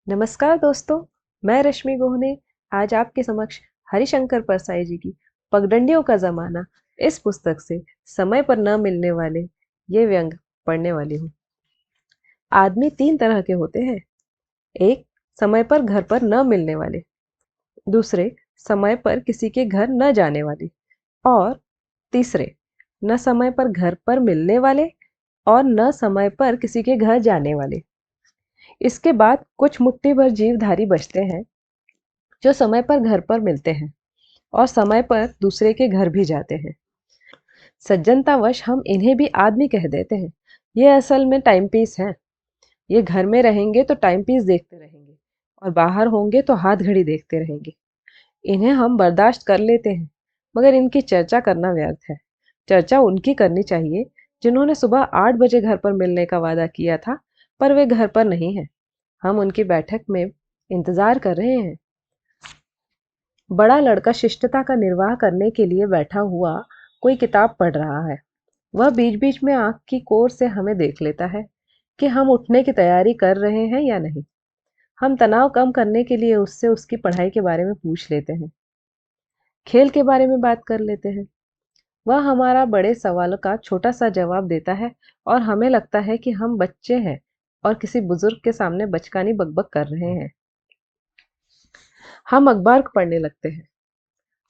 नमस्कार दोस्तों, मैं रश्मि गोहने आज आपके समक्ष हरिशंकर परसाई जी की पगडंडियों का जमाना इस पुस्तक से समय पर न मिलने वाले ये व्यंग पढ़ने वाली हूँ। आदमी तीन तरह के होते हैं। एक, समय पर घर पर न मिलने वाले। दूसरे, समय पर किसी के घर न जाने वाले। और तीसरे, न समय पर घर पर मिलने वाले और न समय पर किसी के घर जाने वाले। इसके बाद कुछ मुट्ठी भर जीवधारी बचते हैं जो समय पर घर पर मिलते हैं और समय पर दूसरे के घर भी जाते हैं। सज्जनतावश हम इन्हें भी आदमी कह देते हैं। ये असल में टाइम पीस हैं। ये घर में रहेंगे तो टाइम पीस देखते रहेंगे और बाहर होंगे तो हाथ घड़ी देखते रहेंगे। इन्हें हम बर्दाश्त कर लेते हैं, मगर इनकी चर्चा करना व्यर्थ है। चर्चा उनकी करनी चाहिए जिन्होंने सुबह 8 बजे घर पर मिलने का वादा किया था, पर वे घर पर नहीं हैं। हम उनकी बैठक में इंतजार कर रहे हैं। बड़ा लड़का शिष्टता का निर्वाह करने के लिए बैठा हुआ कोई किताब पढ़ रहा है। वह बीच बीच में आंख की कोर से हमें देख लेता है कि हम उठने की तैयारी कर रहे हैं या नहीं। हम तनाव कम करने के लिए उससे उसकी पढ़ाई के बारे में पूछ लेते हैं, खेल के बारे में बात कर लेते हैं। वह हमारा बड़े सवालों का छोटा सा जवाब देता है और हमें लगता है कि हम बच्चे हैं और किसी बुजुर्ग के सामने बचकानी बकबक कर रहे हैं। हम अखबार पढ़ने लगते हैं,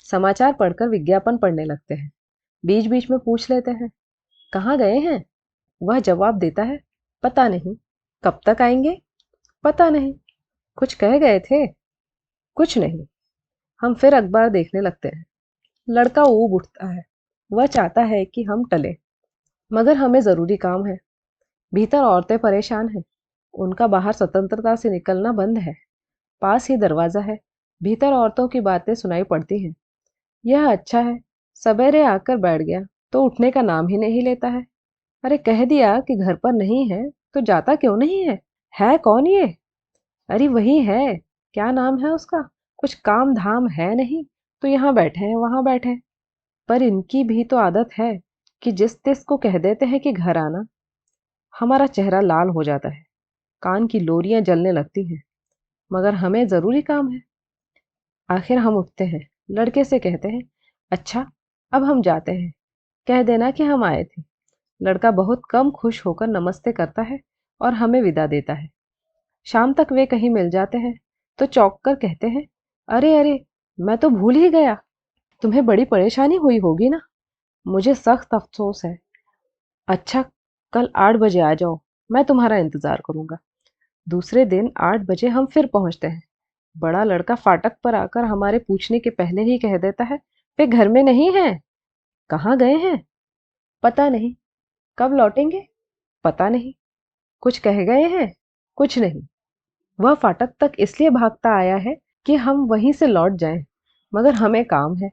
समाचार पढ़कर विज्ञापन पढ़ने लगते हैं। बीच बीच में पूछ लेते हैं, कहाँ गए हैं? वह जवाब देता है, पता नहीं। कब तक आएंगे? पता नहीं। कुछ कह गए थे? कुछ नहीं। हम फिर अखबार देखने लगते हैं। लड़का ऊब उठता है। वह चाहता है कि हम टले, मगर हमें जरूरी काम है। भीतर औरतें परेशान हैं। उनका बाहर स्वतंत्रता से निकलना बंद है। पास ही दरवाजा है। भीतर औरतों की बातें सुनाई पड़ती हैं। यह अच्छा है। सवेरे आकर बैठ गया तो उठने का नाम ही नहीं लेता है। अरे कह दिया कि घर पर नहीं है तो जाता क्यों नहीं है? है कौन ये? अरे वही है। क्या नाम है उसका? कुछ काम धाम है नहीं तो यहाँ बैठे हैं वहां बैठे। पर इनकी भी तो आदत है कि जिस तिस को कह देते हैं कि घर आना। हमारा चेहरा लाल हो जाता है, कान की लोरियां जलने लगती हैं, मगर हमें जरूरी काम है। आखिर हम उठते हैं, लड़के से कहते हैं, अच्छा अब हम जाते हैं, कह देना कि हम आए थे। लड़का बहुत कम खुश होकर नमस्ते करता है और हमें विदा देता है। शाम तक वे कहीं मिल जाते हैं तो चौंक कर कहते हैं, अरे अरे, मैं तो भूल ही गया। तुम्हें बड़ी परेशानी हुई होगी ना? मुझे सख्त अफसोस है। अच्छा, कल 8 बजे आ जाओ, मैं तुम्हारा इंतजार करूंगा। दूसरे दिन 8 बजे हम फिर पहुंचते हैं। बड़ा लड़का फाटक पर आकर हमारे पूछने के पहले ही कह देता है, वे घर में नहीं हैं। कहाँ गए हैं? पता नहीं। कब लौटेंगे? पता नहीं। कुछ कह गए हैं? कुछ नहीं। वह फाटक तक इसलिए भागता आया है कि हम वहीं से लौट जाएं, मगर हमें काम है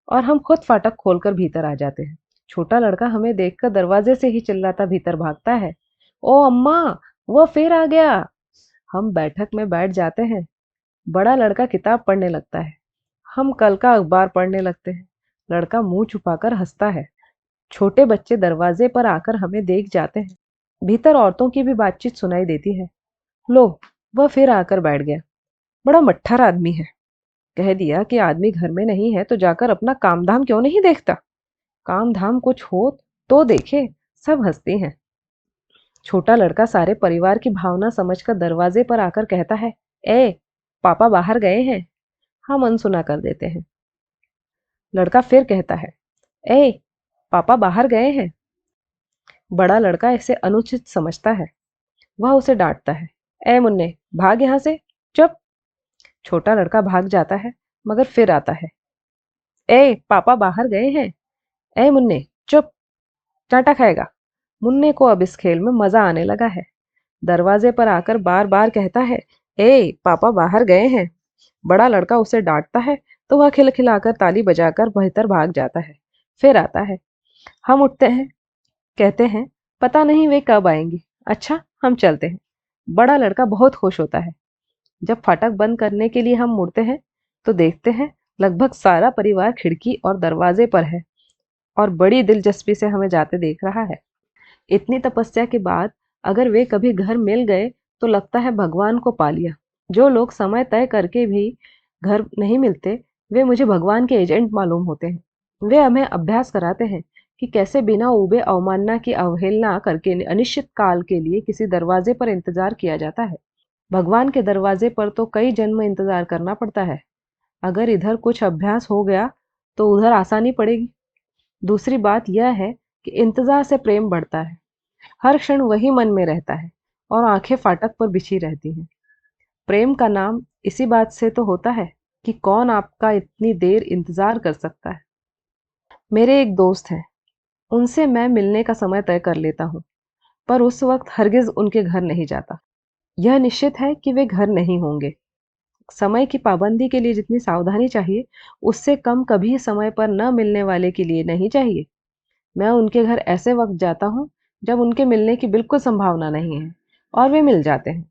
और हम खुद फाटक खोलकर भीतर आ जाते हैं। छोटा लड़का हमें देखकर दरवाजे से ही चिल्लाता भीतर भागता है, ओ अम्मा, वह फिर आ गया। हम बैठक में बैठ जाते हैं। बड़ा लड़का किताब पढ़ने लगता है। हम कल का अखबार पढ़ने लगते हैं। लड़का मुंह छुपाकर हंसता है। छोटे बच्चे दरवाजे पर आकर हमें देख जाते हैं। भीतर औरतों की भी बातचीत सुनाई देती है। लो, वह फिर आकर बैठ गया। बड़ा मट्ठर आदमी है। कह दिया कि आदमी घर में नहीं है तो जाकर अपना काम धाम क्यों नहीं देखता? काम धाम कुछ हो तो देखे। सब हंसती हैं। छोटा लड़का सारे परिवार की भावना समझकर दरवाजे पर आकर कहता है, ए, पापा बाहर गए हैं। हम अनसुना कर देते हैं। लड़का फिर कहता है, ए, पापा बाहर गए हैं। बड़ा लड़का इसे अनुचित समझता है। वह उसे डांटता है, ए मुन्ने, भाग यहां से। चुप। छोटा लड़का भाग जाता है, मगर फिर आता है। ए, पापा बाहर गए हैं। ए मुन्ने, चुप। चांटा खाएगा। मुन्ने को अब इस खेल में मजा आने लगा है। दरवाजे पर आकर बार बार कहता है, ए, पापा बाहर गए हैं। बड़ा लड़का उसे डांटता है तो वह खिलखिलाकर ताली बजाकर भीतर भाग जाता है। फिर आता है। हम उठते हैं, कहते हैं, पता नहीं वे कब आएंगे। अच्छा, हम चलते हैं। बड़ा लड़का बहुत खुश होता है। जब फाटक बंद करने के लिए हम मुड़ते हैं तो देखते हैं लगभग सारा परिवार खिड़की और दरवाजे पर है और बड़ी दिलचस्पी से हमें जाते देख रहा है। इतनी तपस्या के बाद अगर वे कभी घर मिल गए तो लगता है भगवान को पा लिया। जो लोग समय तय करके भी घर नहीं मिलते, वे मुझे भगवान के एजेंट मालूम होते हैं। वे हमें अभ्यास कराते हैं कि कैसे बिना ऊबे अवमानना की अवहेलना करके अनिश्चित काल के लिए किसी दरवाजे पर इंतजार किया जाता है। भगवान के दरवाजे पर तो कई जन्म इंतजार करना पड़ता है। अगर इधर कुछ अभ्यास हो गया तो उधर आसानी पड़ेगी। दूसरी बात यह है कि इंतजार से प्रेम बढ़ता है। हर क्षण वही मन में रहता है और आंखें फाटक पर बिछी रहती हैं। प्रेम का नाम इसी बात से तो होता है कि कौन आपका इतनी देर इंतजार कर सकता है। मेरे एक दोस्त हैं, उनसे मैं मिलने का समय तय कर लेता हूँ, पर उस वक्त हरगिज उनके घर नहीं जाता। यह निश्चित है कि वे घर नहीं होंगे। समय की पाबंदी के लिए जितनी सावधानी चाहिए, उससे कम कभी समय पर न मिलने वाले के लिए नहीं चाहिए। मैं उनके घर ऐसे वक्त जाता हूँ जब उनके मिलने की बिल्कुल संभावना नहीं है, और वे मिल जाते हैं।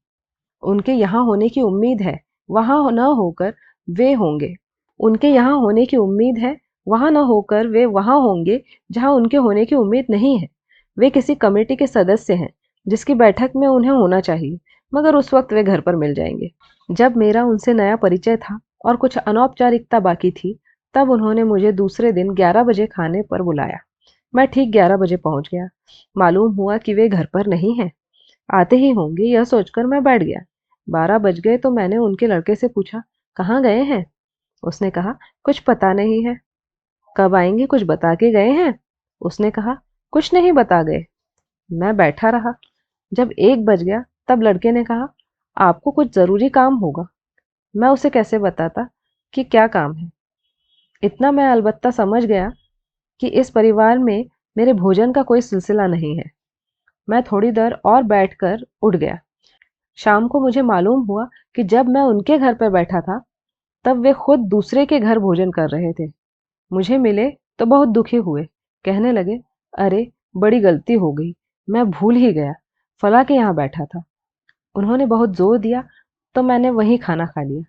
उनके यहाँ होने की उम्मीद है, वहाँ न होकर वे होंगे। उनके यहाँ होने की उम्मीद है, वहाँ न होकर वे वहाँ होंगे जहाँ उनके होने की उम्मीद नहीं है। वे किसी कमेटी के सदस्य हैं, जिसकी बैठक में उन्हें होना चाहिए, मगर उस वक्त वे घर पर मिल जाएंगे। जब मेरा उनसे नया परिचय था और कुछ अनौपचारिकता बाकी थी, तब उन्होंने मुझे दूसरे दिन 11 बजे खाने पर बुलाया। मैं ठीक 11 बजे पहुंच गया। मालूम हुआ कि वे घर पर नहीं हैं। आते ही होंगे, यह सोचकर मैं बैठ गया। 12 बज गए तो मैंने उनके लड़के से पूछा, कहाँ गए हैं? उसने कहा, कुछ पता नहीं है। कब आएंगे, कुछ बता के गए हैं? उसने कहा, कुछ नहीं बता गए। मैं बैठा रहा। जब 1 बज गया तब लड़के ने कहा, आपको कुछ जरूरी काम होगा। मैं उसे कैसे बताता कि क्या काम है। इतना मैं अलबत्ता समझ गया कि इस परिवार में मेरे भोजन का कोई सिलसिला नहीं है। मैं थोड़ी देर और बैठकर उठ गया। शाम को मुझे मालूम हुआ कि जब मैं उनके घर पर बैठा था, तब वे खुद दूसरे के घर भोजन कर रहे थे। मुझे मिले तो बहुत दुखी हुए। कहने लगे, अरे बड़ी गलती हो गई, मैं भूल ही गया, फला के यहाँ बैठा था। उन्होंने बहुत जोर दिया तो मैंने वहीं खाना खा लिया।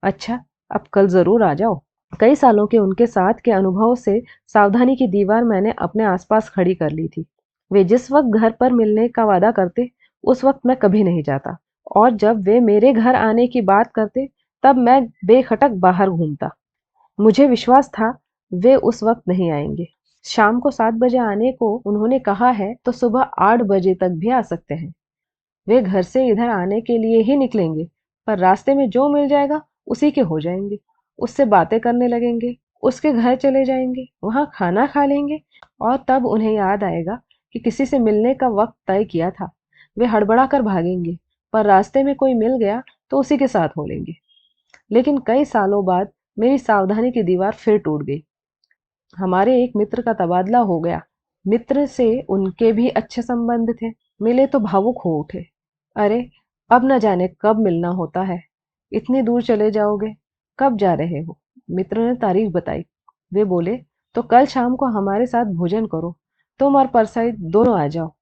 अच्छा, अब कल जरूर आ जाओ। कई सालों के उनके साथ के अनुभव से सावधानी की दीवार मैंने अपने आसपास खड़ी कर ली थी। वे जिस वक्त घर पर मिलने का वादा करते, उस वक्त मैं कभी नहीं जाता, और जब वे मेरे घर आने की बात करते, तब मैं बेखटक बाहर घूमता। मुझे विश्वास था वे उस वक्त नहीं आएंगे। शाम को 7 बजे आने को उन्होंने कहा है तो सुबह 8 बजे तक भी आ सकते हैं। वे घर से इधर आने के लिए ही निकलेंगे, पर रास्ते में जो मिल जाएगा उसी के हो जाएंगे। उससे बातें करने लगेंगे, उसके घर चले जाएंगे, वहां खाना खा लेंगे, और तब उन्हें याद आएगा कि किसी से मिलने का वक्त तय किया था। वे हड़बड़ा कर भागेंगे, पर रास्ते में कोई मिल गया तो उसी के साथ हो लेंगे। लेकिन कई सालों बाद मेरी सावधानी की दीवार फिर टूट गई। हमारे एक मित्र का तबादला हो गया। मित्र से उनके भी अच्छे संबंध थे। मिले तो भावुक हो उठे। अरे, अब न जाने कब मिलना होता है। इतनी दूर चले जाओगे, कब जा रहे हो? मित्र ने तारीख बताई। वे बोले, तो कल शाम को हमारे साथ भोजन करो। तुम और परसाई दोनों आ जाओ।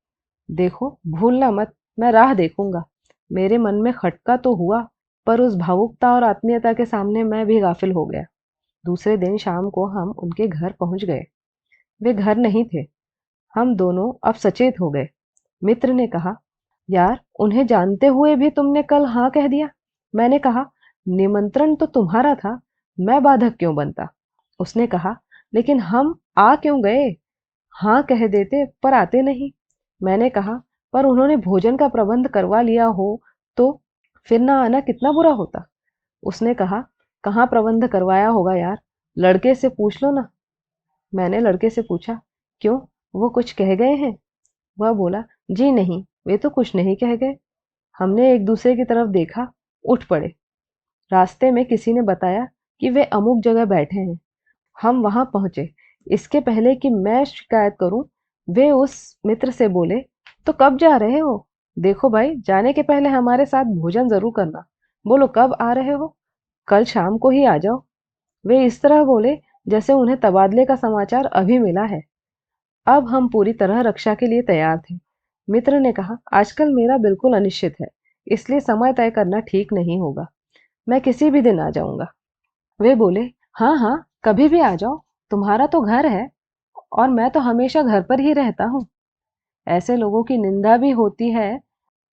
देखो, भूलना मत, मैं राह देखूंगा। मेरे मन में खटका तो हुआ, पर उस भावुकता और आत्मीयता के सामने मैं भी गाफिल हो गया। दूसरे दिन शाम को हम उनके घर पहुंच गए। वे घर नहीं थे। हम दोनों अब सचेत हो गए। मित्र ने कहा, यार, उन्हें जानते हुए भी तुमने कल हाँ कह दिया। मैंने कहा, निमंत्रण तो तुम्हारा था, मैं बाधक क्यों बनता? उसने कहा, लेकिन हम आ क्यों गए? हाँ कह देते पर आते नहीं। मैंने कहा, पर उन्होंने भोजन का प्रबंध करवा लिया हो तो फिर ना आना कितना बुरा होता। उसने कहा, कहाँ प्रबंध करवाया होगा यार, लड़के से पूछ लो ना। मैंने लड़के से पूछा, क्यों, वो कुछ कह गए हैं? वह बोला, जी नहीं, वे तो कुछ नहीं कह गए। हमने एक दूसरे की तरफ देखा, उठ पड़े। रास्ते में किसी ने बताया कि वे अमुक जगह बैठे हैं। हम वहां पहुंचे। इसके पहले कि मैं शिकायत करूं, वे उस मित्र से बोले, तो कब जा रहे हो? देखो भाई, जाने के पहले हमारे साथ भोजन जरूर करना। बोलो कब आ रहे हो? कल शाम को ही आ जाओ। वे इस तरह बोले जैसे उन्हें तबादले का समाचार अभी मिला है। अब हम पूरी तरह रक्षा के लिए तैयार थे। मित्र ने कहा, आजकल मेरा बिल्कुल अनिश्चित है, इसलिए समय तय करना ठीक नहीं होगा। मैं किसी भी दिन आ जाऊंगा। वे बोले, हाँ हाँ, कभी भी आ जाओ, तुम्हारा तो घर है, और मैं तो हमेशा घर पर ही रहता हूँ। ऐसे लोगों की निंदा भी होती है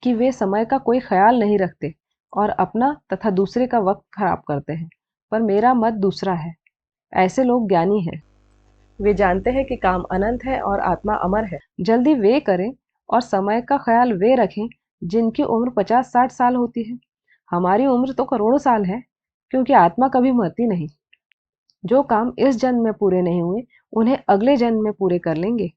कि वे समय का कोई ख्याल नहीं रखते। और अपना तथा दूसरे का वक्त खराब करते हैं। पर मेरा मत दूसरा है। ऐसे लोग ज्ञानी हैं। वे जानते हैं कि काम अनंत है और आत्मा अमर है। जल्दी वे करें और समय का ख्याल वे रखें जिनकी उम्र 50-60 साल होती है। हमारी उम्र तो करोड़ों साल है, क्योंकि आत्मा कभी मरती नहीं। जो काम इस जन्म में पूरे नहीं हुए उन्हें अगले जन्म में पूरे कर लेंगे,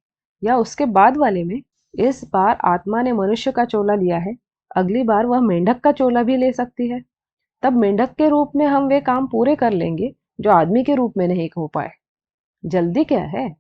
या उसके बाद वाले में। इस बार आत्मा ने मनुष्य का चोला लिया है, अगली बार वह मेंढक का चोला भी ले सकती है। तब मेंढक के रूप में हम वे काम पूरे कर लेंगे जो आदमी के रूप में नहीं हो पाए। जल्दी क्या है?